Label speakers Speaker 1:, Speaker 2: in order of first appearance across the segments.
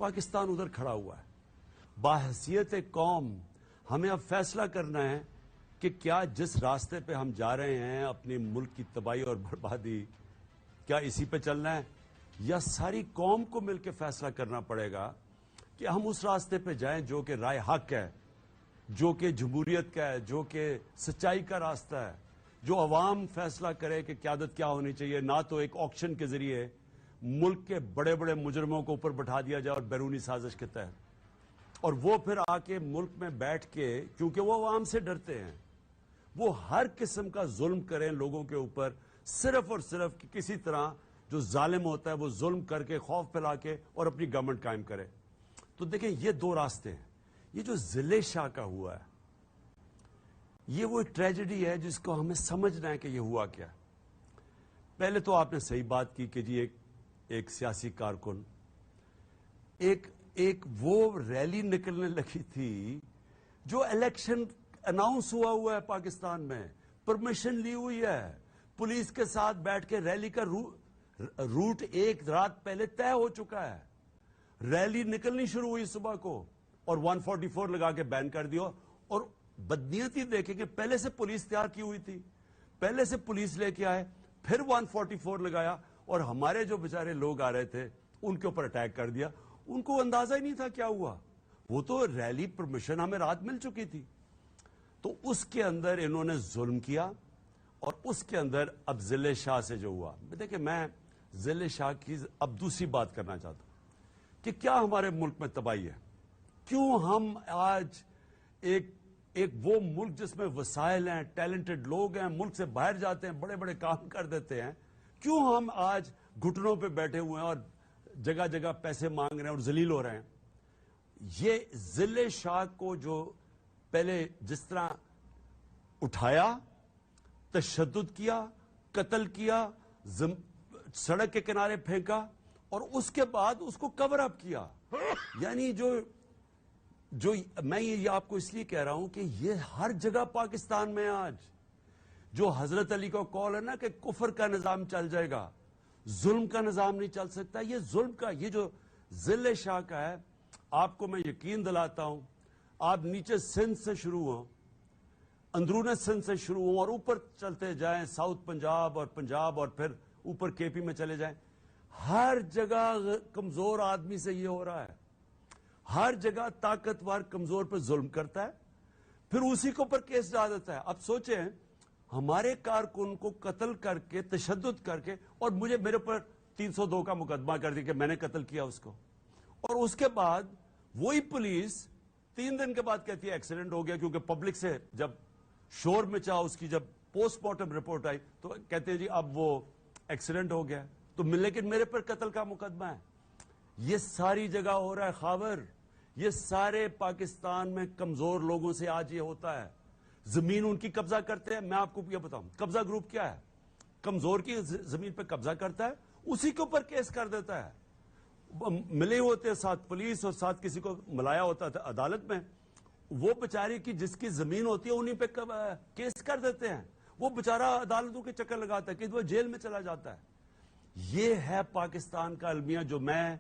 Speaker 1: پاکستان ادھر کھڑا ہوا ہے. باحثیت قوم ہمیں اب فیصلہ کرنا ہے کہ کیا جس راستے پہ ہم جا رہے ہیں اپنے ملک کی تباہی اور بربادی، کیا اسی پہ چلنا ہے، یا ساری قوم کو مل کے فیصلہ کرنا پڑے گا کہ ہم اس راستے پہ جائیں جو کہ رائے حق ہے، جو کہ جمہوریت کا ہے، جو کہ سچائی کا راستہ ہے، جو عوام فیصلہ کرے کہ قیادت کیا ہونی چاہیے، نہ تو ایک آکشن کے ذریعے ملک کے بڑے بڑے مجرموں کو اوپر بٹھا دیا جائے اور بیرونی سازش کے تحت، اور وہ پھر آ کے ملک میں بیٹھ کے، کیونکہ وہ عوام سے ڈرتے ہیں، وہ ہر قسم کا ظلم کریں لوگوں کے اوپر، صرف اور صرف کہ کسی طرح جو ظالم ہوتا ہے وہ ظلم کر کے، خوف پھیلا کے اور اپنی گورنمنٹ قائم کرے. تو دیکھیں یہ دو راستے ہیں. یہ جو ضلع شاہ کا ہوا ہے یہ وہ ایک ٹریجڈی ہے جس کو ہمیں سمجھنا ہے کہ یہ ہوا کیا. پہلے تو آپ نے صحیح بات کی کہ جی ایک سیاسی کارکن، ایک وہ ریلی نکلنے لگی تھی جو الیکشن اناؤنس ہوا ہے پاکستان میں، پرمیشن لی ہوئی ہے، پولیس کے ساتھ بیٹھ کے ریلی کا روٹ ایک رات پہلے طے ہو چکا ہے. ریلی نکلنی شروع ہوئی صبح کو اور 144 لگا کے بین کر دیا. اور بدنیتی دیکھیں کہ پہلے سے پولیس تیار کی ہوئی تھی، پہلے سے پولیس لے کے آئے، پھر 144 لگایا اور ہمارے جو بیچارے لوگ آ رہے تھے ان کے اوپر اٹیک کر دیا. ان کو اندازہ ہی نہیں تھا کیا ہوا. وہ تو ریلی پرمیشن ہمیں رات مل چکی تھی. تو اس کے اندر انہوں نے ظلم کیا اور اس کے اندر اب ضلع شاہ سے جو ہوا. دیکھیں میں ضلع شاہ کی اب دوسری بات کرنا چاہتا ہوں کہ کیا ہمارے ملک میں تباہی ہے، کیوں ہم آج ایک وہ ملک جس میں وسائل ہیں، ٹیلنٹڈ لوگ ہیں، ملک سے باہر جاتے ہیں، بڑے بڑے کام کر دیتے ہیں، کیوں ہم آج گھٹنوں پہ بیٹھے ہوئے ہیں اور جگہ جگہ پیسے مانگ رہے ہیں اور ذلیل ہو رہے ہیں. یہ ضلع شاہ کو جو پہلے جس طرح اٹھایا، تشدد کیا، قتل کیا، سڑک کے کنارے پھینکا اور اس کے بعد اس کو کور اپ کیا. یعنی جو میں یہ آپ کو اس لیے کہہ رہا ہوں کہ یہ ہر جگہ پاکستان میں آج جو حضرت علی کا قول ہے نا کہ کفر کا نظام چل جائے گا، ظلم کا نظام نہیں چل سکتا. یہ ظلم کا، یہ جو ضلع شاہ کا ہے، آپ کو میں یقین دلاتا ہوں، آپ نیچے سندھ سے شروع ہوں، اندرون سندھ سے شروع ہوں اور اوپر چلتے جائیں ساؤتھ پنجاب اور پھر اوپر کے پی میں چلے جائیں، ہر جگہ کمزور آدمی سے یہ ہو رہا ہے. ہر جگہ طاقتور کمزور پر ظلم کرتا ہے، پھر اسی کے اوپر کیس ڈال دیتا ہے. اب سوچیں ہمارے کارکن کو قتل کر کے، تشدد کر کے، اور میرے پر 302 کا مقدمہ کر دیا کہ میں نے قتل کیا اس کو، اور اس کے بعد وہی پولیس 3 دن کے بعد کہتی ہے ایکسیڈنٹ ہو گیا، کیونکہ پبلک سے جب شور مچا، اس کی جب پوسٹ مارٹم رپورٹ آئی تو کہتے ہیں جی اب وہ ایکسیڈنٹ ہو گیا. تو لیکن میرے پر قتل کا مقدمہ ہے. یہ ساری جگہ ہو رہا ہے خاور. یہ سارے پاکستان میں کمزور لوگوں سے آج یہ ہوتا ہے. زمین ان کی قبضہ کرتے ہیں. میں آپ کو یہ بتاؤں قبضہ گروپ کیا ہے، کمزور کی زمین پہ قبضہ کرتا ہے، اسی کے اوپر کیس کر دیتا ہے. ملے ہوتے ہیں ساتھ پولیس اور ساتھ کسی کو ملایا ہوتا ہے عدالت میں، وہ بیچاری کی جس کی زمین ہوتی ہے انہیں پہ کیس کر دیتے ہیں. وہ بیچارہ عدالتوں کے چکر لگاتا ہے کہ وہ جیل میں چلا جاتا ہے. یہ ہے پاکستان کا المیہ جو میں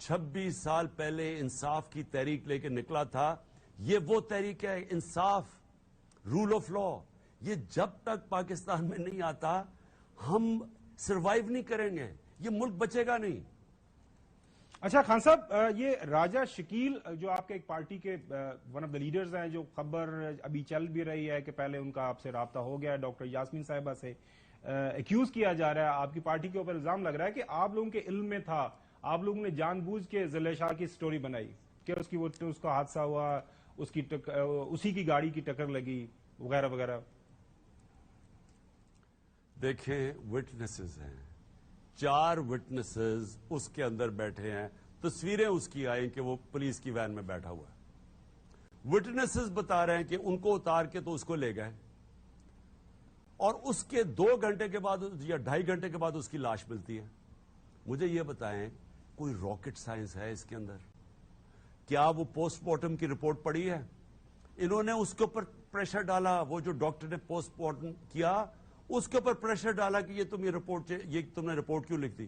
Speaker 1: 26 سال پہلے انصاف کی تحریک لے کے نکلا تھا. یہ وہ تحریک ہے، انصاف، رول آف لا. یہ جب تک پاکستان میں نہیں آتا ہم سروائیو نہیں کریں گے، یہ ملک بچے گا نہیں.
Speaker 2: اچھا خان صاحب، یہ راجہ شکیل جو آپ کے ایک پارٹی کے ون آف دا لیڈرز ہیں، جو خبر ابھی چل بھی رہی ہے کہ پہلے ان کا آپ سے رابطہ ہو گیا ڈاکٹر یاسمین صاحبہ سے، ایکیوز کیا جا رہا ہے، آپ کی پارٹی کے اوپر الزام لگ رہا ہے کہ آپ لوگوں کے علم میں تھا، آپ لوگوں نے جان بوجھ کے ضلع شاہ کی سٹوری بنائی کہ اس کا حادثہ ہوا، اسی کی گاڑی کی ٹکر لگی وغیرہ وغیرہ.
Speaker 1: دیکھیں وٹنسز ہیں، 4 وٹنسز اس کے اندر بیٹھے ہیں، تصویریں اس کی آئیں کہ وہ پولیس کی وین میں بیٹھا ہوا ہے. وٹنسز بتا رہے ہیں کہ ان کو اتار کے تو اس کو لے گئے اور اس کے 2 گھنٹے کے بعد یا 2.5 گھنٹے کے بعد اس کی لاش ملتی ہے. مجھے یہ بتائیں کوئی راکٹ سائنس ہے اس کے اندر؟ کیا وہ پوسٹ مارٹم کی رپورٹ پڑھی ہے؟ انہوں نے اس کے اوپر پریشر ڈالا، وہ جو ڈاکٹر نے پوسٹ مارٹم کیا اس کے اوپر پریشر ڈالا کہ یہ تم نے رپورٹ کیوں لکھ دی.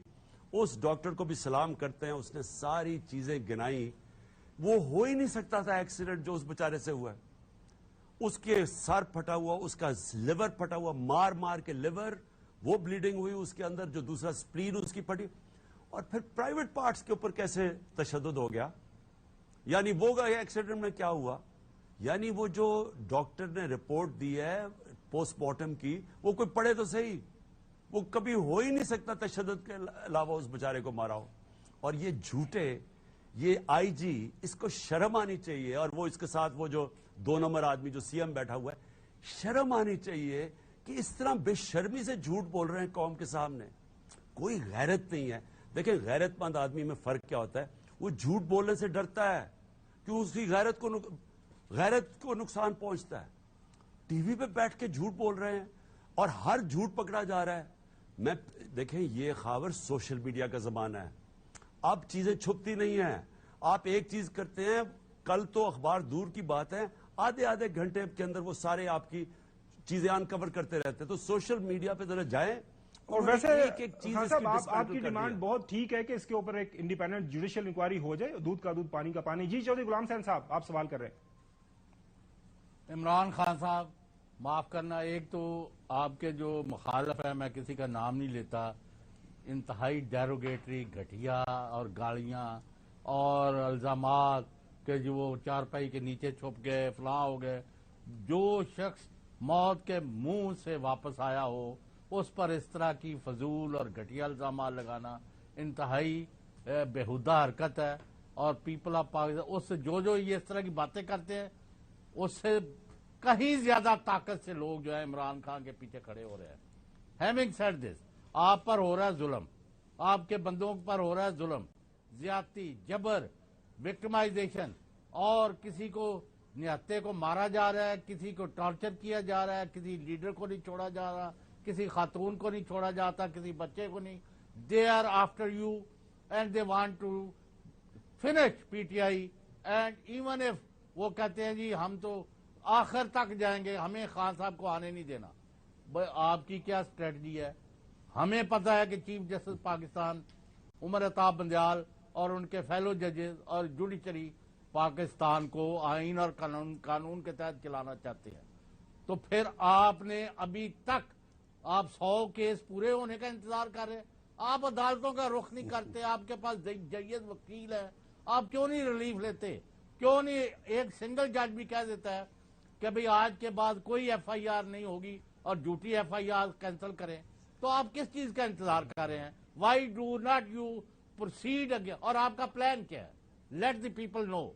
Speaker 1: اس ڈاکٹر کو بھی سلام کرتے ہیں, اس نے ساری چیزیں گنائی. وہ ہو ہی نہیں سکتا تھا ایکسیڈنٹ جو اس بیچارے سے ہوا ہے. اس کے سر پھٹا ہوا, اس کا لیور پھٹا ہوا, مار مار کے لیور, وہ بلیڈنگ ہوئی اس کے اندر, جو دوسرا سپلین اس کی پھٹی. اور پھر پرائیویٹ پارٹس کے اوپر کیسے تشدد ہو گیا. یعنی وہ ایکسیڈنٹ میں کیا ہوا, یعنی وہ جو ڈاکٹر نے رپورٹ دی ہے پوسٹ مارٹم کی, وہ کوئی پڑھے تو صحیح, وہ کبھی ہو ہی نہیں سکتا تشدد کے علاوہ اس بیچارے کو مارا ہو. اور یہ جھوٹے, یہ آئی جی, اس کو شرم آنی چاہیے. اور وہ اس کے ساتھ وہ جو 2 نمبر آدمی جو سی ایم بیٹھا ہوا ہے, شرم آنی چاہیے کہ اس طرح بے شرمی سے جھوٹ بول رہے ہیں قوم کے سامنے. کوئی غیرت نہیں ہے. دیکھیں غیرت مند آدمی میں فرق کیا ہوتا ہے, وہ جھوٹ بولنے سے ڈرتا ہے کیوں اس کی غیرت کو نقصان پہنچتا ہے. ٹی وی پہ بیٹھ کے جھوٹ بول رہے ہیں اور ہر جھوٹ پکڑا جا رہا ہے. دیکھیں یہ خاور سوشل میڈیا کا زمانہ ہے, اب چیزیں چھپتی نہیں ہیں. آپ ایک چیز کرتے ہیں, کل تو اخبار دور کی بات ہے, آدھے گھنٹے کے اندر وہ سارے آپ کی چیزیں انکور کرتے رہتے. تو سوشل میڈیا پہ ذرا جائیں.
Speaker 2: اور ویسے
Speaker 1: چیز
Speaker 2: خان صاحب آپ کی ڈیمانڈ بہت ٹھیک ہے کہ اس کے اوپر ایک انڈیپینڈنٹ جوڈیشل انکوائری ہو جائے, دودھ کا دودھ پانی کا پانی. جی چودھری غلام حسین صاحب آپ سوال کر رہے ہیں.
Speaker 3: عمران خان صاحب معاف کرنا, ایک تو آپ کے جو مخالف ہے, میں کسی کا نام نہیں لیتا, انتہائی ڈیروگیٹری, گھٹیا اور گالیاں اور الزامات کہ جو وہ چارپائی کے نیچے چھپ گئے, فلاں ہو گئے. جو شخص موت کے منہ سے واپس آیا ہو اس پر اس طرح کی فضول اور گھٹیا الزامات لگانا انتہائی بےہودہ حرکت ہے. اور پیپل آف پاکستان اس سے جو یہ اس طرح کی باتیں کرتے ہیں, اس سے کہیں زیادہ طاقت سے لوگ جو ہے عمران خان کے پیچھے کھڑے ہو رہے ہیں. ہیونگ سیڈ دس, آپ پر ہو رہا ہے ظلم, آپ کے بندوں پر ہو رہا ہے ظلم, زیادتی, جبر, وکٹمائزیشن, اور کسی کو نہتے کو مارا جا رہا ہے, کسی کو ٹارچر کیا جا رہا ہے, کسی لیڈر کو نہیں چھوڑا جا رہا, کسی خاتون کو نہیں چھوڑا جاتا, کسی بچے کو نہیں. They are after you and they want to finish P T I. And even if وہ کہتے ہیں جی ہم تو آخر تک جائیں گے, ہمیں خان صاحب کو آنے نہیں دینا. آپ کی کیا اسٹریٹجی ہے؟ ہمیں پتا ہے کہ چیف جسٹس پاکستان عمر عطا بندیال اور ان کے فیلو ججز اور جوڈیشری پاکستان کو آئین اور قانون کے تحت چلانا چاہتے ہیں. تو پھر آپ نے ابھی تک آپ 100 کیس پورے ہونے کا انتظار کر رہے ہیں, آپ عدالتوں کا رخ نہیں کرتے, آپ کے پاس جید وکیل ہے, آپ کیوں نہیں ریلیف لیتے؟ کیوں نہیں ایک سنگل جج بھی کہہ دیتا ہے کہ بھئی آج کے بعد کوئی ایف آئی آر نہیں ہوگی اور جھوٹی ایف آئی آر کینسل کریں؟ تو آپ کس چیز کا انتظار کر رہے ہیں؟ Why do not you proceed again? اور آپ کا پلان کیا ہے؟ لیٹ دی پیپل نو.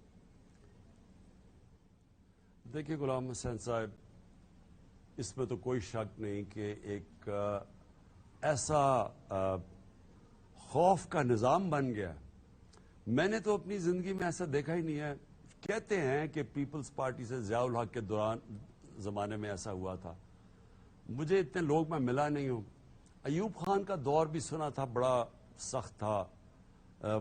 Speaker 1: دیکھیے غلام حسین صاحب, اس میں تو کوئی شک نہیں کہ ایک ایسا خوف کا نظام بن گیا. میں نے تو اپنی زندگی میں ایسا دیکھا ہی نہیں ہے. کہتے ہیں کہ پیپلز پارٹی سے ضیاء الحق کے دوران زمانے میں ایسا ہوا تھا. مجھے اتنے لوگ میں ملا نہیں ہوں. ایوب خان کا دور بھی سنا تھا, بڑا سخت تھا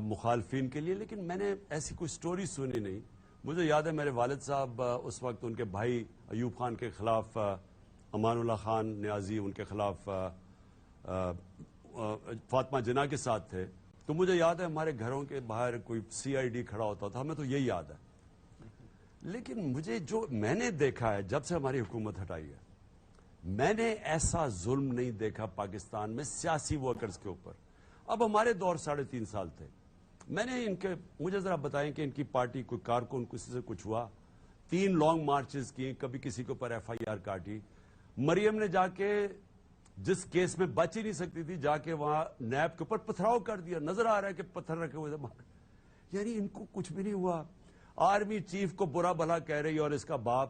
Speaker 1: مخالفین کے لیے, لیکن میں نے ایسی کوئی سٹوری سنی نہیں. مجھے یاد ہے میرے والد صاحب اس وقت ان کے بھائی ایوب خان کے خلاف, امان اللہ خان نیازی ان کے خلاف فاطمہ جناح کے ساتھ تھے. تو مجھے یاد ہے ہمارے گھروں کے باہر کوئی سی آئی ڈی کھڑا ہوتا تھا, ہمیں تو یہی یاد ہے. لیکن مجھے جو میں نے دیکھا ہے جب سے ہماری حکومت ہٹائی ہے, میں نے ایسا ظلم نہیں دیکھا پاکستان میں سیاسی ورکرز کے اوپر. اب ہمارے دور 3.5 سال تھے. میں نے مجھے ذرا بتائیں کہ ان کی پارٹی کوئی کارکن کسی سے کچھ ہوا؟ 3 لانگ مارچز کی, کبھی کسی کے اوپر ایف آئی آر کاٹی. مریم نے جا کے جس کیس میں بچ ہی نہیں سکتی تھی, جا کے وہاں نیب کے اوپر پتھراؤ کر دیا. نظر آ رہا ہے کہ پتھر رکھے ہوئے تھے. یعنی ان کو کچھ بھی نہیں ہوا. آرمی چیف کو برا بھلا کہہ رہی ہے اور اس کا باپ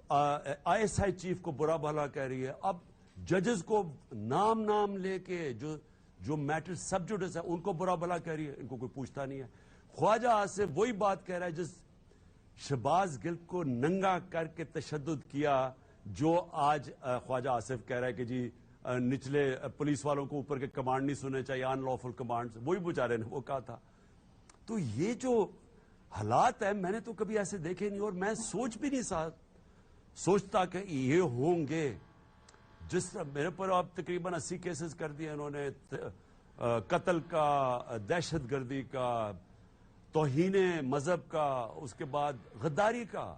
Speaker 1: آئی ایس آئی چیف کو برا بھلا کہہ رہی ہے. اب ججز کو نام لے کے جو میٹر سب جوڈس ہے ان کو برا بھلا کہہ رہی ہے, ان کو کوئی پوچھتا نہیں ہے. خواجہ آصف وہی بات کہہ رہا ہے جس شہباز گل کو ننگا کر کے تشدد کیا, جو آج خواجہ آصف کہہ رہا ہے کہ جی نچلے پولیس والوں کو اوپر کے کمانڈ نہیں سننے چاہیے, ان لافل کمانڈ. وہی بیچارے نے وہ کہا تھا. تو یہ جو حالات ہیں میں نے تو کبھی ایسے دیکھے نہیں, اور میں سوچ بھی نہیں سوچتا کہ یہ ہوں گے. جس طرح میرے پر اب تقریباً 80 کیسز کر دیے انہوں نے, قتل کا، دہشت گردی کا، توہین مذہب کا، اس کے بعد غداری کا،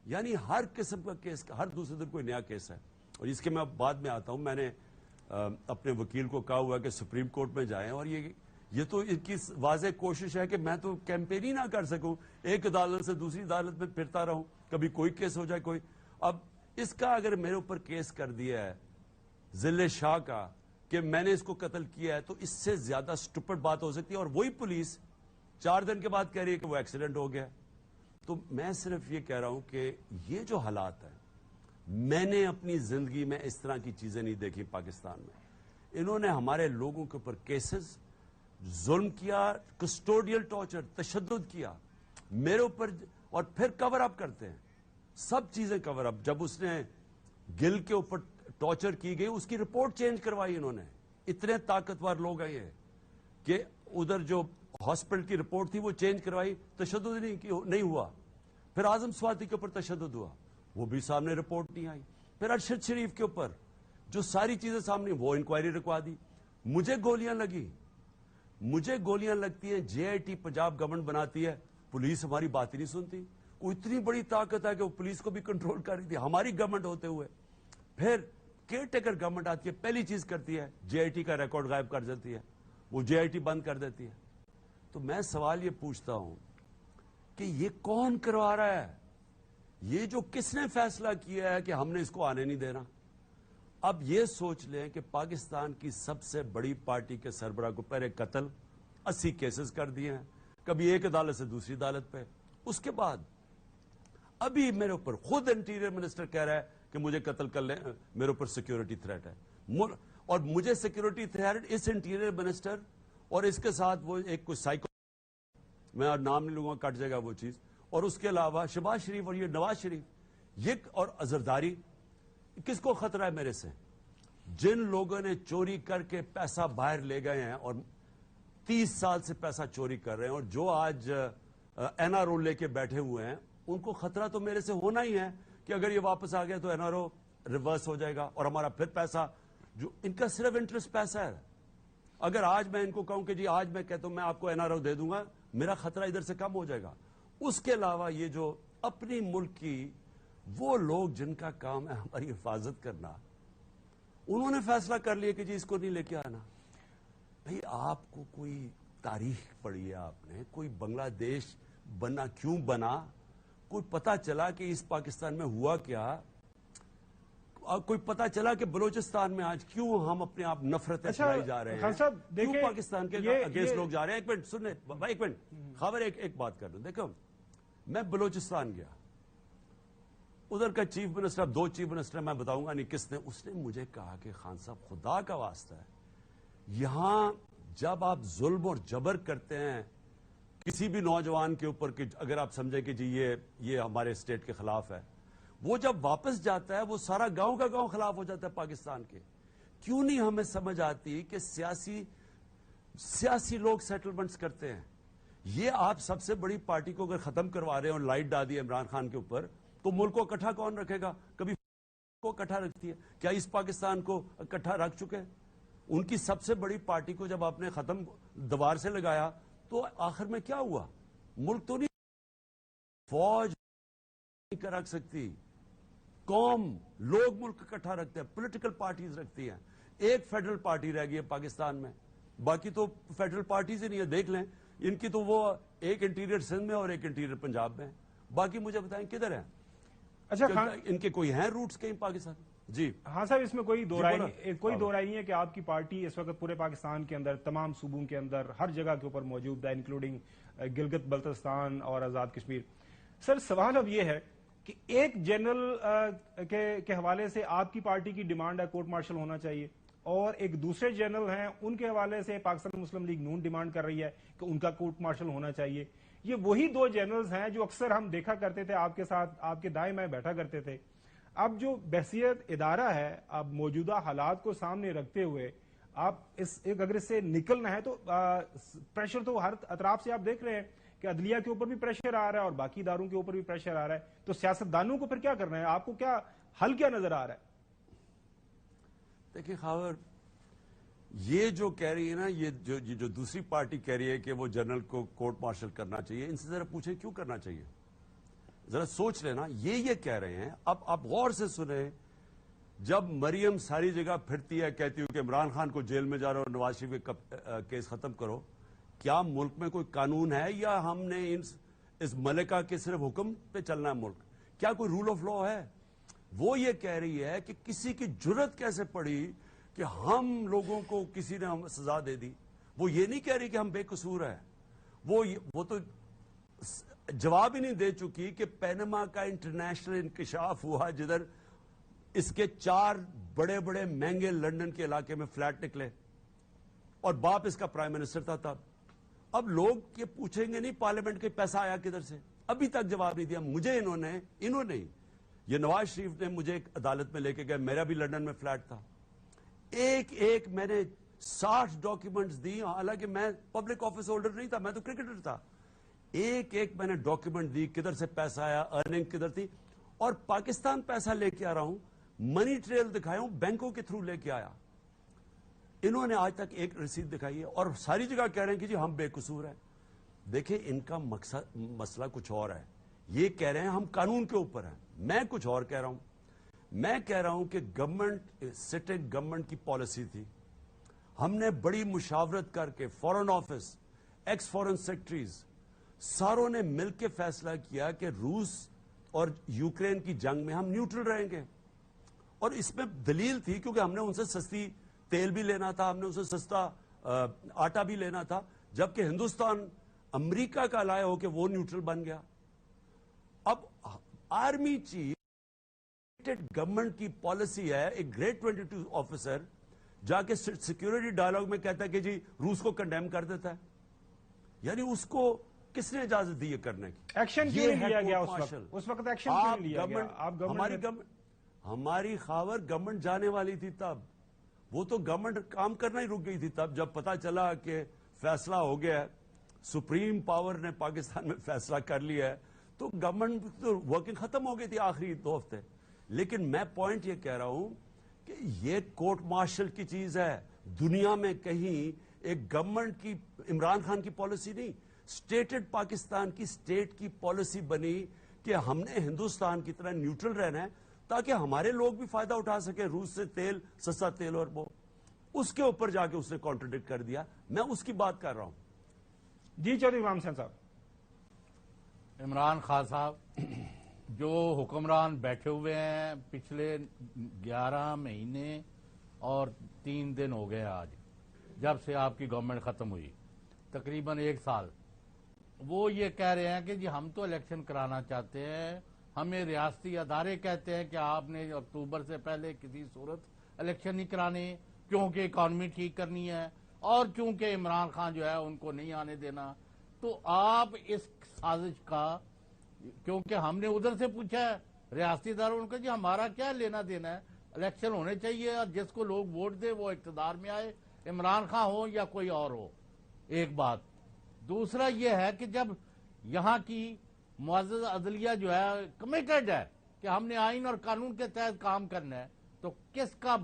Speaker 1: یعنی ہر قسم کا کیس کا ہر دوسرے دن کوئی نیا کیس ہے. اور اس کے میں بعد میں آتا ہوں. میں نے اپنے وکیل کو کہا ہوا کہ سپریم کورٹ میں جائیں، اور یہ تو ان کی واضح کوشش ہے کہ میں تو کیمپین ہی نہ کر سکوں، ایک عدالت سے دوسری عدالت میں پھرتا رہوں، کبھی کوئی کیس ہو جائے کوئی. اب اس کا اگر میرے اوپر کیس کر دیا ہے ذل شاہ کا کہ میں نے اس کو قتل کیا ہے، تو اس سے زیادہ سٹوپڈ بات ہو سکتی ہے. اور وہی پولیس 4 دن کے بعد کہہ رہی ہے کہ وہ ایکسیڈنٹ ہو گیا. تو میں صرف یہ کہہ رہا ہوں کہ یہ جو حالات ہیں، میں نے اپنی زندگی میں اس طرح کی چیزیں نہیں دیکھی پاکستان میں. انہوں نے ہمارے لوگوں کے اوپر کیسز، ظلم کیا، کسٹوڈیل ٹارچر، تشدد کیا میرے اوپر، اور پھر کور اپ کرتے ہیں سب چیزیں کور اپ. جب اس نے گل کے اوپر ٹارچر کی گئی، اس کی رپورٹ چینج کروائی انہوں نے. اتنے طاقتور لوگ ہیں یہ کہ ادھر جو ہاسپٹل کی رپورٹ تھی وہ چینج کروائی، تشدد نہیں ہوا. پھر اعظم سواتی کے اوپر تشدد ہوا، وہ بھی سامنے رپورٹ نہیں آئی. پھر ارشد شریف کے اوپر جو ساری چیزیں سامنے، وہ انکوائری رکوا دی. مجھے گولیاں لگتی ہیں، جے آئی ٹی پنجاب گورنمنٹ بناتی ہے، پولیس ہماری بات ہی نہیں سنتی. وہ اتنی بڑی طاقت ہے کہ وہ پولیس کو بھی کنٹرول کر رہی تھی ہماری گورنمنٹ ہوتے ہوئے. پھر کیئر ٹیکر گورنمنٹ آتی ہے، پہلی چیز کرتی ہے جے آئی ٹی کا ریکارڈ غائب کر دیتی ہے، وہ جے آئی ٹی بند کر دیتی ہے. تو میں سوال یہ پوچھتا ہوں کہ یہ کون کروا رہا ہے؟ یہ جو کس نے فیصلہ کیا ہے کہ ہم نے اس کو آنے نہیں دینا؟ اب یہ سوچ لیں کہ پاکستان کی سب سے بڑی پارٹی کے سربراہ کو پہلے قتل 80 کیسز کر دیے ہیں، کبھی ایک عدالت سے دوسری عدالت پہ. اس کے بعد ابھی میرے اوپر خود انٹیریئر منسٹر کہہ رہا ہے کہ مجھے قتل کر لیں، میرے اوپر سیکیورٹی تھریٹ ہے. اور مجھے سیکیورٹی تھریٹ اس انٹیریئر منسٹر اور اس کے ساتھ وہ ایک کوئی سائیکو، میں نام نہیں لوں گا، کٹ جائے گا وہ چیز، اور اس کے علاوہ شہباز شریف اور یہ نواز شریف، یہ اور اظہرداری. کس کو خطرہ ہے میرے سے؟ جن لوگوں نے چوری کر کے پیسہ باہر لے گئے ہیں اور 30 سال سے پیسہ چوری کر رہے ہیں، اور جو آج این آر او لے کے بیٹھے ہوئے ہیں، ان کو خطرہ تو میرے سے ہونا ہی ہے کہ اگر یہ واپس آ گیا تو این آر او ریورس ہو جائے گا اور ہمارا پھر پیسہ، جو ان کا صرف انٹرسٹ پیسہ ہے. اگر آج میں ان کو کہوں کہ جی آج میں کہتا ہوں میں آپ کو این آر او دے دوں گا، میرا خطرہ ادھر سے کم ہو جائے گا. اس کے علاوہ یہ جو اپنی ملک کی وہ لوگ جن کا کام ہے ہماری حفاظت کرنا، انہوں نے فیصلہ کر لیا کہ جی اس کو نہیں لے کے آنا. بھئی آپ کو کوئی تاریخ پڑھی ہے، آپ نے کوئی بنگلہ دیش بنا کیوں بنا، کوئی پتا چلا کہ اس پاکستان میں ہوا کیا، کوئی پتا چلا کہ بلوچستان میں آج کیوں ہم اپنے آپ نفرتیں پھیلائی جا رہے ہیں، کیوں پاکستان کے اگینسٹ لوگ جا رہے ہیں. ایک منٹ سننے بھائی، ایک منٹ خبر، ایک بات کر دوں. دیکھو میں بلوچستان گیا، ادھر کا چیف منسٹر، 2 چیف منسٹر میں بتاؤں گا نہیں کس نے، اس نے مجھے کہا کہ خان صاحب خدا کا واسطہ ہے، یہاں جب آپ ظلم اور جبر کرتے ہیں کسی بھی نوجوان کے اوپر، کہ اگر آپ سمجھیں کہ جی یہ ہمارے اسٹیٹ کے خلاف ہے، وہ جب واپس جاتا ہے وہ سارا گاؤں کا گاؤں خلاف ہو جاتا ہے پاکستان کے. کیوں نہیں ہمیں سمجھ آتی کہ سیاسی لوگ سیٹلمنٹس کرتے ہیں. یہ آپ سب سے بڑی پارٹی کو اگر ختم کروا رہے ہیں اور لائٹ ڈال دی عمران خان کے اوپر، تو ملک کو اکٹھا کون رکھے گا؟ کبھی کو اکٹھا رکھتی ہے کیا اس پاکستان کو اکٹھا رکھ چکے ہیں؟ ان کی سب سے بڑی پارٹی کو جب آپ نے ختم دوبار سے لگایا تو آخر میں کیا ہوا؟ ملک تو نہیں، فوج نہیں کر رکھ سکتی، قوم، لوگ ملک اکٹھا رکھتے ہیں، پولیٹیکل پارٹیز رکھتی ہیں. ایک فیڈرل پارٹی رہ گئی ہے پاکستان میں، باقی تو فیڈرل پارٹیز ہی نہیں ہے. دیکھ لیں ان کی تو وہ ایک انٹیریئر سندھ میں اور ایک انٹیریئر پنجاب میں، باقی مجھے بتائیں کدھر ہیں؟
Speaker 2: اچھا
Speaker 1: ان کے کوئی ہیں روٹس کہیں پاکستان؟ جی
Speaker 2: ہاں صاحب، اس میں کوئی دو رائے نہیں ہے کہ آپ کی پارٹی اس وقت پورے پاکستان کے اندر، تمام صوبوں کے اندر، ہر جگہ کے اوپر موجود ہے، انکلوڈنگ گلگت بلتستان اور آزاد کشمیر. سر سوال اب یہ ہے کہ ایک جنرل کے حوالے سے آپ کی پارٹی کی ڈیمانڈ ہے کورٹ مارشل ہونا چاہیے، اور ایک دوسرے جنرل ہیں ان کے حوالے سے پاکستان مسلم لیگ نون ڈیمانڈ کر رہی ہے کہ ان کا کورٹ مارشل ہونا چاہیے. یہ وہی 2 جنرلز ہیں جو اکثر ہم دیکھا کرتے تھے آپ کے ساتھ، آپ کے دائیں بائیں بیٹھا کرتے تھے. اب جو بحثیت ادارہ ہے، اب موجودہ حالات کو سامنے رکھتے ہوئے آپ اگر اس سے نکلنا ہے تو پریشر تو ہر اطراف سے آپ دیکھ رہے ہیں کہ عدلیہ کے اوپر بھی پریشر آ رہا ہے اور باقی اداروں کے اوپر بھی پریشر آ رہا ہے. تو سیاستدانوں کو پھر کیا کرنا ہے؟ آپ کو کیا حل کیا نظر آ رہا ہے؟
Speaker 1: دیکھیں خاور، یہ جو کہہ رہی ہے نا، یہ جو دوسری پارٹی کہہ رہی ہے کہ وہ جنرل کو کورٹ مارشل کرنا چاہیے، ان سے ذرا پوچھیں کیوں کرنا چاہیے؟ ذرا سوچ لینا. یہ کہہ رہے ہیں. اب آپ غور سے سنیں. جب مریم ساری جگہ پھرتی ہے، کہتی ہوں کہ عمران خان کو جیل میں جا رہا ہو، نواز شریف کے کیس ختم کرو، کیا ملک میں کوئی قانون ہے یا ہم نے اس ملکہ کے صرف حکم پہ چلنا ہے ملک؟ کیا کوئی رول آف لا ہے؟ وہ یہ کہہ رہی ہے کہ کسی کی جرت کیسے پڑی کہ ہم لوگوں کو کسی نے سزا دے دی. وہ یہ نہیں کہہ رہی کہ ہم بے قصور ہیں. وہ تو جواب ہی نہیں دے چکی کہ پینما کا انٹرنیشنل انکشاف ہوا، جدھر اس کے 4 بڑے بڑے مہنگے لندن کے علاقے میں فلیٹ نکلے، اور باپ اس کا پرائم منسٹر تھا تب. اب لوگ یہ پوچھیں گے نہیں پارلیمنٹ کے پیسہ آیا کدھر سے؟ ابھی تک جواب نہیں دیا. مجھے انہوں نے یہ نواز شریف نے مجھے ایک عدالت میں لے کے گئے، میرا بھی لندن میں فلیٹ تھا. ایک میں نے 60 ڈاکیومنٹس دی، حالانکہ میں پبلک آفس ہولڈر نہیں تھا، میں تو کرکٹر تھا. ایک میں نے ڈاکیومنٹ دی، کدھر سے پیسہ آیا، ارننگ کدھر تھی، اور پاکستان پیسہ لے کے آ رہا ہوں، منی ٹریل دکھایا ہوں، بینکوں کے تھرو لے کے آیا. انہوں نے آج تک ایک رسید دکھائی ہے، اور ساری جگہ کہہ رہے ہیں کہ جی ہم بے قصور ہیں. دیکھیں ان کا مسئلہ کچھ اور ہے. یہ کہہ رہے ہیں ہم قانون کے اوپر ہیں، میں کچھ اور کہہ رہا ہوں. میں کہہ رہا ہوں کہ گورنمنٹ سٹنگ گورنمنٹ کی پالیسی تھی. ہم نے بڑی مشاورت کر کے فورن آفس، ایکس فورن سیکرٹریز، ساروں نے مل کے فیصلہ کیا کہ روس اور یوکرین کی جنگ میں ہم نیوٹرل رہیں گے. اور اس میں دلیل تھی کیونکہ ہم نے ان سے سستی تیل بھی لینا تھا، ہم نے ان سے سستا آٹا بھی لینا تھا، جبکہ ہندوستان امریکہ کا لائے ہو کہ وہ نیوٹرل بن گیا. اب آرمی چیف گورنمنٹ کی پالیسی ہے، ایک گریڈ 22 آفیسر جا کے سیکیورٹی ڈائلاگ میں کہتا ہے کہ جی روس کو کنڈیم کر دیتا ہے. یعنی اس کو کس نے اجازت دی یہ کرنے کی؟
Speaker 2: ایکشن کیوں نہیں لیا گیا اس وقت ایکشن کیوں نہیں لیا گیا؟
Speaker 1: ہماری خاور گورنمنٹ جانے والی تھی تب. وہ تو گورنمنٹ کام کرنا ہی رک گئی تھی تب، جب پتا چلا کہ فیصلہ ہو گیا ہے، سپریم پاور نے پاکستان میں فیصلہ کر لیا ہے، تو گورنمنٹ تو ورکنگ ختم ہو گئی تھی آخری 2 ہفتے. لیکن میں پوائنٹ یہ کہہ رہا ہوں کہ یہ کورٹ مارشل کی چیز ہے. دنیا میں کہیں ایک گورنمنٹ کی، عمران خان کی پالیسی نہیں، اسٹیٹڈ پاکستان کی اسٹیٹ کی پالیسی بنی کہ ہم نے ہندوستان کی طرح نیوٹرل رہنا ہے تاکہ ہمارے لوگ بھی فائدہ اٹھا سکے. روس سے تیل، سستا تیل، اور وہ اس کے اوپر جا کے اس نے کانٹرڈکٹ کر دیا. میں اس کی بات کر رہا ہوں.
Speaker 2: جی چودھری امام حسین صاحب.
Speaker 3: عمران خان صاحب جو حکمران بیٹھے ہوئے ہیں پچھلے 11 مہینے اور 3 دن ہو گئے آج، جب سے آپ کی گورنمنٹ ختم ہوئی، تقریباً 1 سال، وہ یہ کہہ رہے ہیں کہ جی ہم تو الیکشن کرانا چاہتے ہیں، ہمیں ریاستی ادارے کہتے ہیں کہ آپ نے اکتوبر سے پہلے کسی صورت الیکشن نہیں کرانے کیونکہ اکانومی ٹھیک کرنی ہے، اور کیونکہ عمران خان جو ہے ان کو نہیں آنے دینا. تو آپ اس سازش کا، کیونکہ ہم نے ادھر سے پوچھا ہے ریاستی اداروں کا، جی ہمارا کیا لینا دینا ہے، الیکشن ہونے چاہیے اور جس کو لوگ ووٹ دے وہ اقتدار میں آئے، عمران خان ہو یا کوئی اور ہو. ایک بات. دوسرا یہ ہے کہ جب یہاں کی معزز عدلیہ جو ہے کمیٹڈ ہے کہ ہم نے آئین اور قانون کے تحت کام کرنا ہے، تو کس کا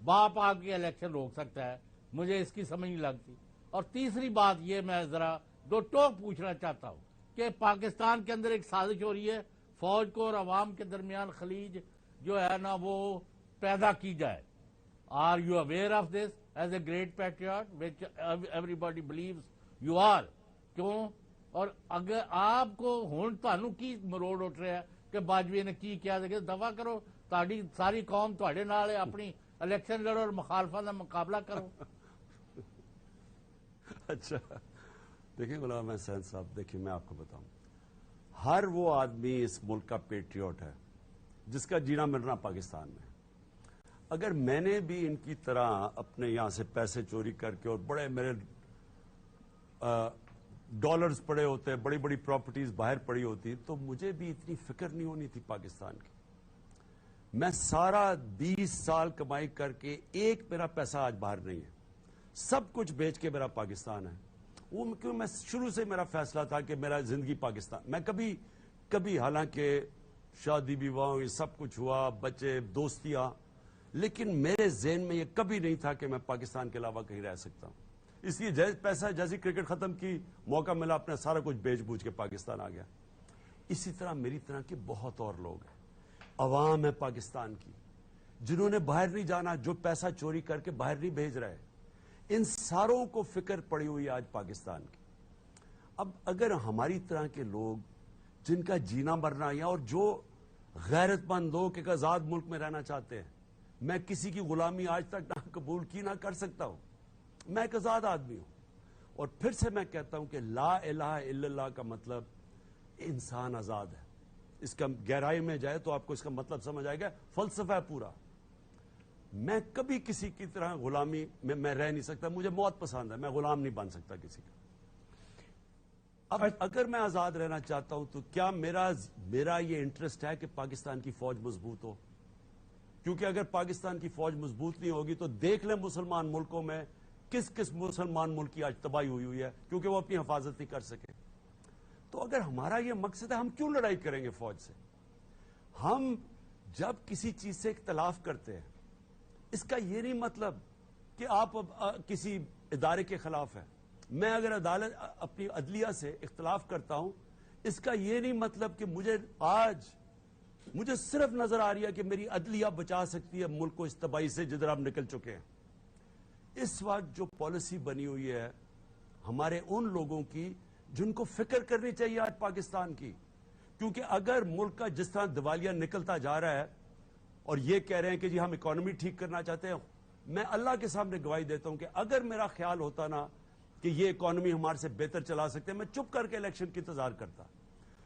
Speaker 3: باپ آ کے الیکشن روک سکتا ہے؟ مجھے اس کی سمجھ نہیں لگتی. اور تیسری بات یہ میں ذرا 2 ٹوک پوچھنا چاہتا ہوں کہ پاکستان کے اندر ایک سازش ہو رہی ہے فوج کو اور عوام کے درمیان خلیج جو ہے نا وہ پیدا کی جائے. Are you aware of this is a great patriot which everybody believes you are? کیوں؟ اور اگر آپ کو ہون تانوں کی مروڑ اٹھ رہا ہے کہ باجوی نے کی کیا، دیکھیں دفاع کرو، تاڑی ساری قوم تواڈے نال ہے، اپنی الیکشن لڑو اور مخالفت کا مقابلہ کرو.
Speaker 1: اچھا دیکھیں غلام حسین صاحب، دیکھیں میں آپ کو بتاؤں، ہر وہ آدمی اس ملک کا پیٹریوٹ ہے جس کا جینا مرنا پاکستان میں. اگر میں نے بھی ان کی طرح اپنے یہاں سے پیسے چوری کر کے اور بڑے میرے ڈالرز پڑے ہوتے، بڑی بڑی پراپرٹیز باہر پڑی ہوتی، تو مجھے بھی اتنی فکر نہیں ہونی تھی پاکستان کی. میں سارا 20 سال کمائی کر کے ایک میرا پیسہ آج باہر نہیں ہے، سب کچھ بیچ کے میرا پاکستان ہے. وہ کیوں، میں شروع سے میرا فیصلہ تھا کہ میرا زندگی پاکستان. میں کبھی حالانکہ شادی بیواہ یہ سب کچھ ہوا، بچے، دوستیاں، لیکن میرے ذہن میں یہ کبھی نہیں تھا کہ میں پاکستان کے علاوہ کہیں رہ سکتا ہوں. اس لیے پیسہ جیسی کرکٹ ختم کی, موقع ملا, اپنا سارا کچھ بیچ بوجھ کے پاکستان آ گیا. اسی طرح میری طرح کے بہت اور لوگ ہیں, عوام ہے پاکستان کی, جنہوں نے باہر نہیں جانا, جو پیسہ چوری کر کے باہر نہیں بھیج رہے. ان ساروں کو فکر پڑی ہوئی ہے آج پاکستان کی. اب اگر ہماری طرح کے لوگ جن کا جینا مرنا ہے اور جو غیرت مند لوگ ایک آزاد ملک میں رہنا چاہتے ہیں, میں کسی کی غلامی آج تک نہ قبول کی نہ کر سکتا ہوں, میں ایک آزاد آدمی ہوں. اور پھر سے میں کہتا ہوں کہ لا الہ الا اللہ کا مطلب انسان آزاد ہے. اس کا گہرائی میں جائے تو آپ کو اس کا مطلب سمجھ آئے گا, فلسفہ ہے پورا. میں کبھی کسی کی طرح غلامی میں رہ نہیں سکتا, مجھے موت پسند ہے, میں غلام نہیں بن سکتا کسی کا. اب اگر میں آزاد رہنا چاہتا ہوں تو کیا میرا یہ انٹرسٹ ہے کہ پاکستان کی فوج مضبوط ہو؟ کیونکہ اگر پاکستان کی فوج مضبوط نہیں ہوگی تو دیکھ لیں مسلمان ملکوں میں کس کس مسلمان ملک کی آج تباہی ہوئی ہے, کیونکہ وہ اپنی حفاظت نہیں کر سکے. تو اگر ہمارا یہ مقصد ہے, ہم کیوں لڑائی کریں گے فوج سے؟ ہم جب کسی چیز سے اختلاف کرتے ہیں, اس کا یہ نہیں مطلب کہ آپ کسی ادارے کے خلاف ہیں. میں اگر عدالت اپنی عدلیہ سے اختلاف کرتا ہوں, اس کا یہ نہیں مطلب کہ مجھے صرف نظر آ رہی ہے کہ میری عدلیہ بچا سکتی ہے ملک کو اس تباہی سے جدھر آپ نکل چکے ہیں. اس وقت جو پالیسی بنی ہوئی ہے ہمارے ان لوگوں کی جن کو فکر کرنی چاہیے آج پاکستان کی, کیونکہ اگر ملک کا جس طرح دیوالیہ نکلتا جا رہا ہے اور یہ کہہ رہے ہیں کہ جی ہم اکانومی ٹھیک کرنا چاہتے ہیں, میں اللہ کے سامنے گواہی دیتا ہوں کہ اگر میرا خیال ہوتا نا کہ یہ اکانومی ہمارے سے بہتر چلا سکتے ہیں, میں چپ کر کے الیکشن کی انتظار کرتا.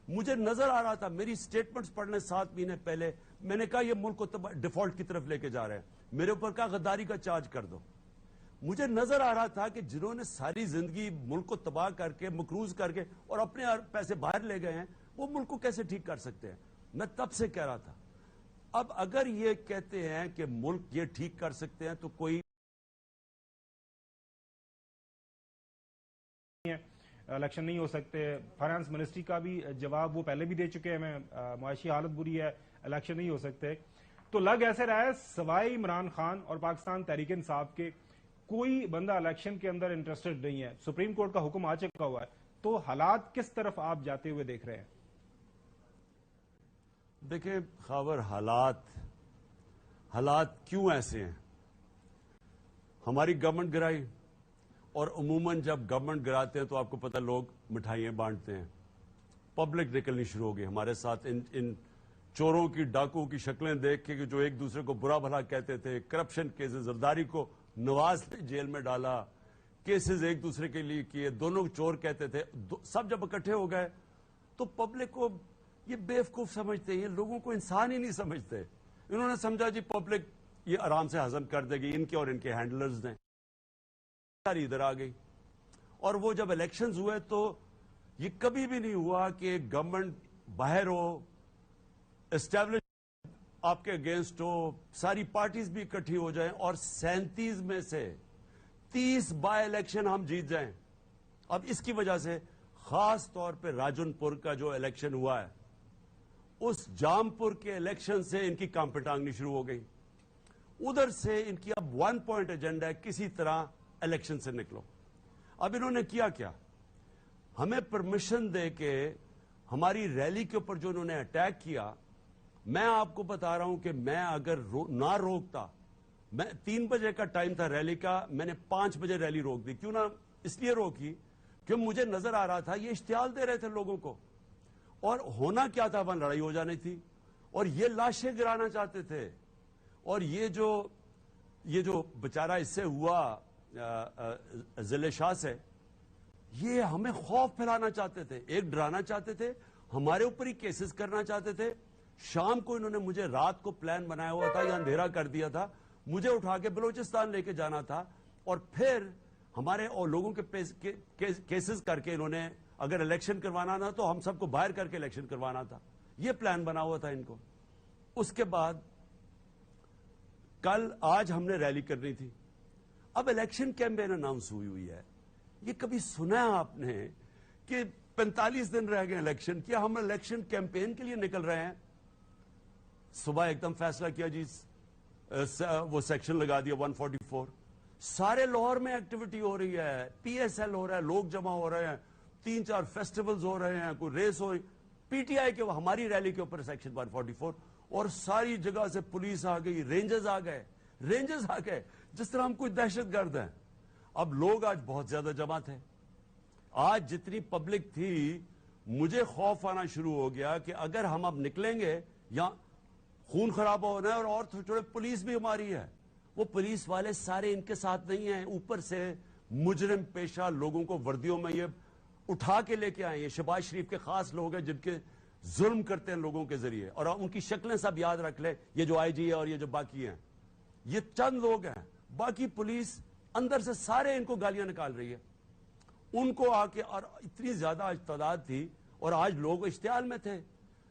Speaker 1: مجھے نظر آ رہا تھا, میری سٹیٹمنٹس پڑھنے 7 مہینے پہلے میں نے کہا یہ ملک کو ڈیفالٹ کی طرف لے کے جا رہے ہیں, میرے اوپر کہا غداری کا چارج کر دو. مجھے نظر آ رہا تھا کہ جنہوں نے ساری زندگی ملک کو تباہ کر کے مقروض کر کے اور اپنے پیسے باہر لے گئے ہیں, وہ ملک کو کیسے ٹھیک کر سکتے ہیں. میں تب سے کہہ رہا تھا, اب اگر یہ کہتے ہیں کہ ملک یہ ٹھیک کر سکتے ہیں تو کوئی
Speaker 2: الیکشن نہیں ہو سکتے. فائنانس منسٹری کا بھی جواب وہ پہلے بھی دے چکے ہیں, میں معاشی حالت بری ہے, الیکشن نہیں ہو سکتے. تو لگ ایسے رہا ہے سوائے عمران خان اور پاکستان تحریک انصاف کے کوئی بندہ الیکشن کے اندر انٹرسٹڈ نہیں ہے. سپریم کورٹ کا حکم آ چکا ہوا ہے, تو حالات کس طرف آپ جاتے ہوئے دیکھ رہے ہیں؟
Speaker 1: دیکھیں خاور, حالات کیوں ایسے ہیں؟ ہماری گورنمنٹ گرائی, اور عموماً جب گورنمنٹ گراتے ہیں تو آپ کو پتہ لوگ مٹھائیاں بانٹتے ہیں. پبلک نکلنی شروع ہو گئی ہمارے ساتھ, ان چوروں کی ڈاکوؤں کی شکلیں دیکھ کے کہ جو ایک دوسرے کو برا بھلا کہتے تھے. کرپشن کیسز, زرداری کو نواز نے جیل میں ڈالا, کیسز ایک دوسرے کے لیے کیے, دونوں چور کہتے تھے. سب جب اکٹھے ہو گئے تو پبلک کو یہ بیوقوف سمجھتے ہیں, یہ لوگوں کو انسان ہی نہیں سمجھتے. انہوں نے سمجھا جی پبلک یہ آرام سے ہضم کر دے گی, ان کے اور ان کے ہینڈلرز نے. ساری ادھر آ گئی, اور وہ جب الیکشنز ہوئے تو یہ کبھی بھی نہیں ہوا کہ گورنمنٹ باہر ہو, اسٹیبلش آپ کے اگینسٹ ہو, ساری پارٹیز بھی اکٹھی ہو جائیں اور 37 میں سے 30 بائی الیکشن ہم جیت جائیں. اب اس کی وجہ سے خاص طور پہ راجن پور کا جو الیکشن ہوا ہے, اس جام پور کے الیکشن سے ان کی کام پٹانگنی شروع ہو گئی. ادھر سے ان کی اب 1 پوائنٹ ایجنڈا ہے, کسی طرح الیکشن سے نکلو. اب انہوں نے کیا ہمیں پرمیشن دے کے ہماری ریلی کے اوپر جو انہوں نے اٹیک کیا, میں آپ کو بتا رہا ہوں کہ میں اگر نہ روکتا, میں 3 بجے کا ٹائم تھا ریلی کا, میں نے 5 بجے ریلی روک دی. کیوں نہ اس لیے روکی کہ مجھے نظر آ رہا تھا یہ اشتعال دے رہے تھے لوگوں کو, اور ہونا کیا تھا, وہاں لڑائی ہو جانی تھی, اور یہ لاشیں گرانا چاہتے تھے. اور یہ جو بیچارہ اس سے ہوا ضلع شاہ سے, یہ ہمیں خوف پھیلانا چاہتے تھے, ایک ڈرانا چاہتے تھے, ہمارے اوپر ہی کیسز کرنا چاہتے تھے. شام کو انہوں نے مجھے رات کو پلان بنایا ہوا تھا, یہ اندھیرا کر دیا تھا, مجھے اٹھا کے بلوچستان لے کے جانا تھا, اور پھر ہمارے اور لوگوں کے کیسز کر کے انہوں نے اگر الیکشن کروانا تھا تو ہم سب کو باہر کر کے الیکشن کروانا تھا. یہ پلان بنا ہوا تھا ان کو. اس کے بعد آج ہم نے ریلی کرنی تھی. اب الیکشن کیمپین اناؤنس ہوئی ہے. یہ کبھی سنا ہے آپ نے کہ 45 دن رہ گئے الیکشن, کیا ہم الیکشن کیمپین کے لیے نکل رہے ہیں؟ صبح ایک دم فیصلہ کیا جی وہ سیکشن لگا دیا 144. سارے لاہور میں ایکٹیویٹی ہو رہی ہے, پی ایس ایل ہو رہا ہے, لوگ جمع ہو رہے ہیں, 3-4 فیسٹیولز ہو رہے ہیں, کوئی ریس ہو رہی, پی ٹی آئی کے ہماری ریلی کے اوپر سیکشن 144, اور ساری جگہ سے پولیس آ گئی, رینجرز آ گئے, جس طرح ہم کوئی دہشت گرد ہیں. اب لوگ آج بہت زیادہ جمع تھے. آج جتنی پبلک تھی, مجھے خوف آنا شروع ہو گیا کہ اگر ہم اب نکلیں گے یا خون خرابہ ہونا ہے, اور تھوڑے پولیس بھی ہماری ہے. وہ پولیس والے سارے ان کے ساتھ نہیں ہیں, اوپر سے مجرم پیشہ لوگوں کو وردیوں میں یہ اٹھا کے لے کے آئے. یہ شہباز شریف کے خاص لوگ ہیں جن کے ظلم کرتے ہیں لوگوں کے ذریعے, اور ان کی شکلیں سب یاد رکھ لیں, یہ جو آئی جی ہے اور یہ جو باقی ہیں, یہ چند لوگ ہیں. باقی پولیس اندر سے سارے ان کو گالیاں نکال رہی ہے. ان کو آ کے, اور اتنی زیادہ آج تعداد تھی, اور آج لوگ اشتعال میں تھے.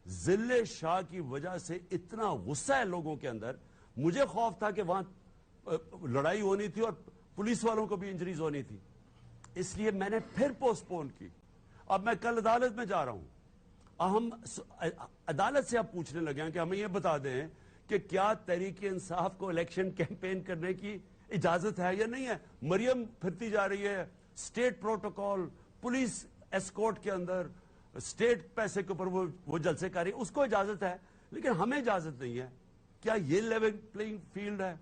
Speaker 1: ذل شاہ کی وجہ سے اتنا غصہ ہے لوگوں کے اندر. مجھے خوف تھا کہ وہاں لڑائی ہونی تھی اور پولیس والوں کو بھی انجریز ہونی تھی, اس لیے میں نے پھر پوسٹ پون کی. اب میں کل عدالت میں جا رہا ہوں. ہم عدالت سے اب پوچھنے لگے ہیں کہ ہمیں یہ بتا دیں کہ کیا تحریک انصاف کو الیکشن کیمپین کرنے کی اجازت ہے یا نہیں ہے. مریم پھرتی جا رہی ہے, اسٹیٹ پروٹوکول, پولیس ایسکورٹ کے اندر, اسٹیٹ پیسے کے اوپر وہ جلسے کر رہی ہے, اس کو اجازت ہے, لیکن ہمیں اجازت نہیں ہے. کیا یہ لیول پلینگ فیلڈ ہے؟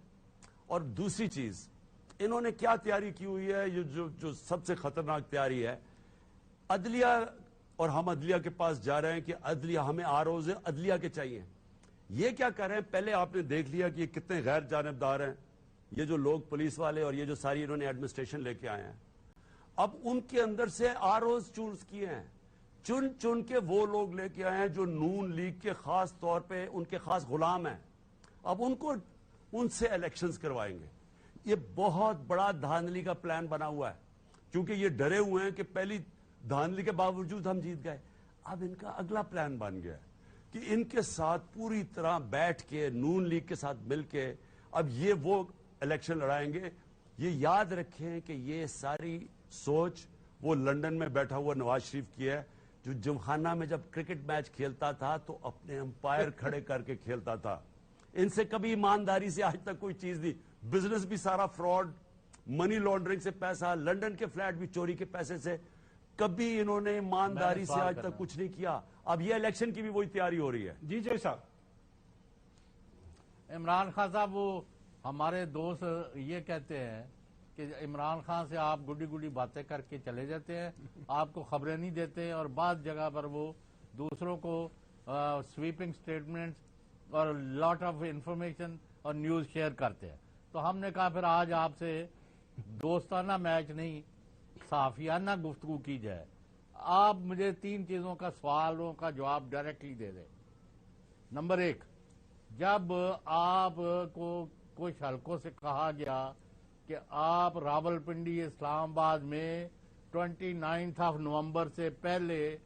Speaker 1: اور دوسری چیز, انہوں نے کیا تیاری کی ہوئی ہے, یہ جو سب سے خطرناک تیاری ہے, عدلیہ, اور ہم عدلیہ کے پاس جا رہے ہیں کہ عدلیہ ہمیں آروز عدلیہ کے چاہیے. یہ کیا کر رہے ہیں, پہلے آپ نے دیکھ لیا کہ یہ کتنے غیر جانبدار ہیں, یہ جو لوگ پولیس والے اور یہ جو ساری انہوں نے ایڈمنسٹریشن لے کے آئے ہیں. اب ان کے اندر سے آروز چوز کیے ہیں, چن کے وہ لوگ لے کے آئے ہیں جو نون لیگ کے خاص طور پہ ان کے خاص غلام ہیں. اب ان سے الیکشنز کروائیں گے. یہ بہت بڑا دھاندلی کا پلان بنا ہوا ہے, کیونکہ یہ ڈرے ہوئے ہیں کہ پہلی دھاندلی کے باوجود ہم جیت گئے. اب ان کا اگلا پلان بن گیا ہے کہ ان کے ساتھ پوری طرح بیٹھ کے, نون لیگ کے ساتھ مل کے, اب یہ وہ الیکشن لڑائیں گے. یہ یاد رکھیں کہ یہ ساری سوچ وہ لندن میں بیٹھا ہوا نواز شریف کی ہے, جو جمخانہ میں جب کرکٹ میچ کھیلتا تھا تو اپنے امپائر کھڑے کر کے کھیلتا تھا. ان سے کبھی ایمانداری سے آج تک کوئی چیز نہیں. بزنس بھی سارا فراڈ, منی لانڈرنگ سے پیسہ, لندن کے فلیٹ بھی چوری کے پیسے سے, کبھی انہوں نے ایمانداری سے آج تک کچھ نہیں کیا. اب یہ الیکشن کی بھی وہی تیاری ہو رہی ہے.
Speaker 2: جی صاحب.
Speaker 3: عمران خان صاحب, وہ ہمارے دوست یہ کہتے ہیں کہ عمران خان سے آپ گڈی باتیں کر کے چلے جاتے ہیں, آپ کو خبریں نہیں دیتے, اور بعض جگہ پر وہ دوسروں کو سویپنگ سٹیٹمنٹس اور لاٹ آف انفارمیشن اور نیوز شیئر کرتے ہیں. تو ہم نے کہا پھر آج آپ سے دوستانہ میچ نہیں, صحافیانہ گفتگو کی جائے. آپ مجھے 3 چیزوں کا سوالوں کا جواب ڈائریکٹلی دے دیں. نمبر 1, جب آپ کو کچھ حلقوں سے کہا گیا کہ آپ راولپنڈی اسلام آباد میں 29 نومبر سے پہلے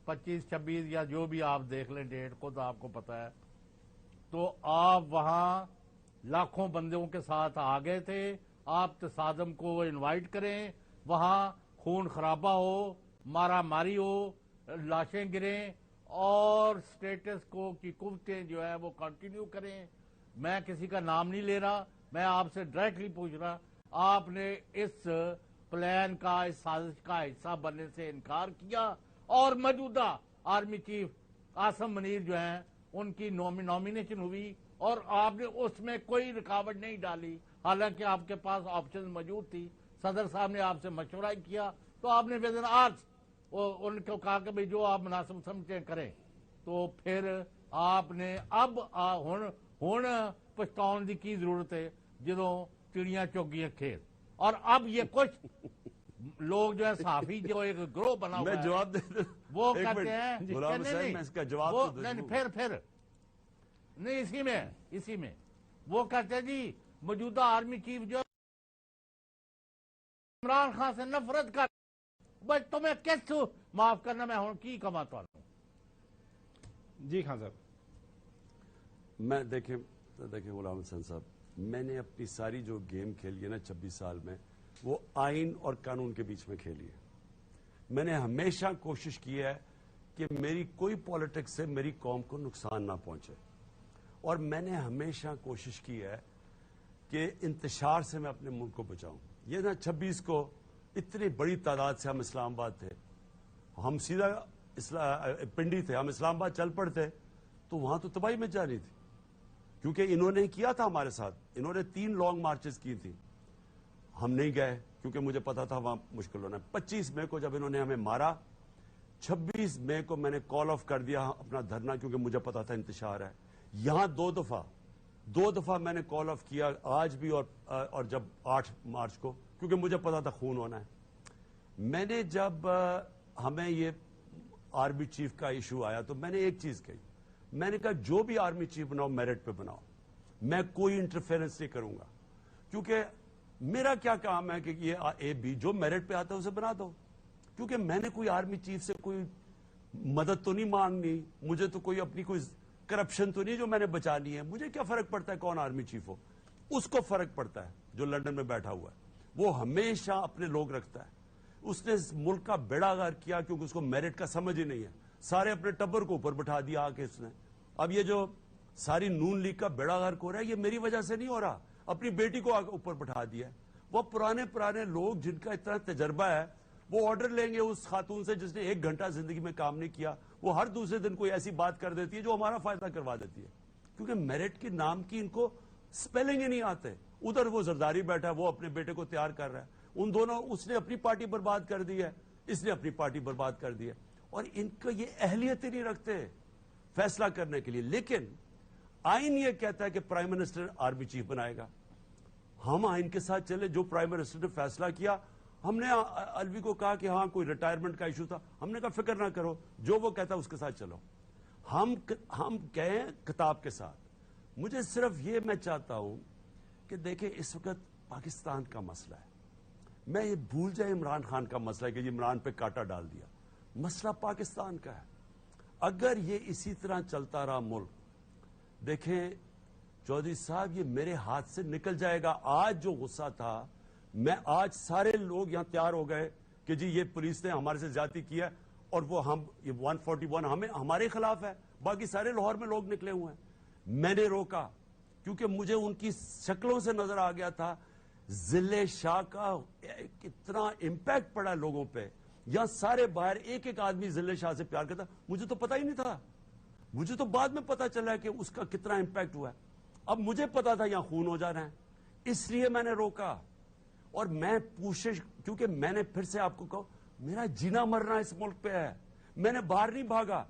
Speaker 3: 25-26 یا جو بھی آپ دیکھ لیں ڈیٹ کو, تو آپ کو پتا ہے, تو آپ وہاں لاکھوں بندوں کے ساتھ آ گئے تھے. آپ تصادم کو انوائٹ کریں, وہاں خون خرابہ ہو, مارا ماری ہو, لاشیں گریں, اور سٹیٹس کو کی قوتیں جو ہے وہ کنٹینیو کریں. میں کسی کا نام نہیں لے رہا, میں آپ سے ڈائریکٹلی پوچھ رہا, آپ نے اس پلان کا, اس سازش کا حصہ بننے سے انکار کیا, اور موجودہ آرمی چیف عاصم منیر جو ہیں ان کی نامینیشن ہوئی, اور آپ نے اس میں کوئی رکاوٹ نہیں ڈالی, حالانکہ آپ کے پاس آپشن موجود تھی. صدر صاحب نے آپ سے مشورہ کیا, تو آپ نے ودن آرس ان کو کہا کہ جو آپ مناسب سمجھتے کریں. تو پھر آپ نے اب ہن پچھتاؤن دی کی ضرورت ہے جدوں چڑیاں چوگیاں کھیت. اور اب یہ کچھ لوگ جو ہے صحافی جو ایک گروہ بنا ہوا ہے,
Speaker 1: جواب دے دوں,
Speaker 3: وہ کہتے ہیں
Speaker 1: غلام حسین, میں اس کا جواب تو دے دوں.
Speaker 3: پھر نہیں, اسی میں وہ کہتے ہیں جی موجودہ آرمی چیف جو عمران خان سے نفرت کر, بس تمہیں کس معاف کرنا, میں ہوں کی کماتا ہوں.
Speaker 2: جی خان صاحب.
Speaker 1: میں دیکھیں غلام حسین صاحب, میں نے اپنی ساری جو گیم کھیلی ہے نا 26 سال میں, وہ آئین اور قانون کے بیچ میں کھیلی ہے. میں نے ہمیشہ کوشش کی ہے کہ میری کوئی پالیٹکس سے میری قوم کو نقصان نہ پہنچے, اور میں نے ہمیشہ کوشش کی ہے کہ انتشار سے میں اپنے ملک کو بچاؤں. یہ نا 26 کو اتنی بڑی تعداد سے ہم اسلام آباد تھے, ہم سیدھا پنڈی تھے, ہم اسلام آباد چل پڑتے تو وہاں تو تباہی مچ جانی تھی, کیونکہ انہوں نے کیا تھا ہمارے ساتھ. انہوں نے 3 لانگ مارچز کی تھی, ہم نہیں گئے کیونکہ مجھے پتا تھا وہاں مشکل ہونا ہے. 25 مئی کو جب انہوں نے ہمیں مارا, 26 مئی کو میں نے کال آف کر دیا اپنا دھرنا, کیونکہ مجھے پتا تھا انتشار ہے. یہاں 2 دفعہ میں نے کال آف کیا, آج بھی اور جب 8 مارچ کو, کیونکہ مجھے پتا تھا خون ہونا ہے. میں نے جب ہمیں یہ آرمی چیف کا ایشو آیا تو میں نے ایک چیز کہی, میں نے کہا جو بھی آرمی چیف بناؤ میرٹ پہ بناؤ, میں کوئی انٹرفیرنس نہیں کروں گا, کیونکہ میرا کیا کام ہے کہ یہ بھی جو میرٹ پہ آتا ہے اسے بنا دو, کیونکہ میں نے کوئی آرمی چیف سے کوئی مدد تو نہیں مانگنی, مجھے تو کوئی اپنی کوئی کرپشن تو نہیں جو میں نے بچانی ہے. مجھے کیا فرق پڑتا ہے کون آرمی چیف ہو, اس کو فرق پڑتا ہے جو لندن میں بیٹھا ہوا ہے, وہ ہمیشہ اپنے لوگ رکھتا ہے. اس نے اس ملک کا بیڑا غرق کیا کیونکہ اس کو میرٹ کا سمجھ ہی نہیں ہے, سارے اپنے ٹبر کو اوپر بٹھا دیا آ کے اس نے. اب یہ جو ساری نون لیگ کا بیڑا غرق ہو رہا ہے یہ میری وجہ سے نہیں ہو رہا, اپنی بیٹی کو اوپر بٹھا دیا ہے. وہ پرانے لوگ جن کا اتنا تجربہ ہے وہ آرڈر لیں گے اس خاتون سے جس نے 1 گھنٹہ زندگی میں کام نہیں کیا, وہ ہر دوسرے دن کوئی ایسی بات کر دیتی ہے جو ہمارا فائدہ کروا دیتی ہے, کیونکہ میرٹ کے نام کی ان کو سپیلنگ ہی نہیں آتے. ادھر وہ زرداری بیٹھا ہے, وہ اپنے بیٹے کو تیار کر رہا ہے, ان دونوں, اس نے اپنی پارٹی برباد کر دی ہے, اس نے اپنی پارٹی برباد کر دی ہے, اور ان کو یہ اہلیت ہی نہیں رکھتے فیصلہ کرنے کے لیے. لیکن آئین یہ کہتا ہے کہ پرائم منسٹر آرمی چیف بنائے گا, ہم آئین کے ساتھ چلے. جو پرائم منسٹر نے فیصلہ کیا, ہم نے الوی کو کہا کہ ہاں کوئی ریٹائرمنٹ کا ایشو تھا, ہم نے کہا فکر نہ کرو, جو وہ کہتا ہے اس کے ساتھ چلو. ہم کہیں کتاب کے ساتھ. مجھے صرف یہ میں چاہتا ہوں کہ دیکھیں اس وقت پاکستان کا مسئلہ ہے, میں یہ بھول جائے عمران خان کا مسئلہ ہے کہ یہ عمران پہ کاٹا ڈال دیا, مسئلہ پاکستان کا ہے. اگر یہ اسی طرح چلتا رہا ملک, دیکھیں چودھری صاحب یہ میرے ہاتھ سے نکل جائے گا. آج جو غصہ تھا, میں آج سارے لوگ یہاں تیار ہو گئے کہ جی یہ پولیس نے ہمارے سے زیادتی کی ہے, اور وہ ہم یہ 141 ہمارے خلاف ہے, باقی سارے لاہور میں لوگ نکلے ہوئے ہیں. میں نے روکا کیونکہ مجھے ان کی شکلوں سے نظر آ گیا تھا ضلع شاہ کا کتنا امپیکٹ پڑا لوگوں پہ. یہاں سارے باہر ایک آدمی ضلع شاہ سے پیار کرتا, مجھے تو پتا ہی نہیں تھا, مجھے تو بعد میں پتا چلا کہ اس کا کتنا امپیکٹ ہوا ہے. اب مجھے پتا تھا یہاں خون ہو جا رہا ہے, اس لیے میں نے روکا. اور میں کوشش, کیونکہ میں نے پھر سے آپ کو کہا میرا جینا مرنا اس ملک پہ ہے, میں نے باہر نہیں بھاگا.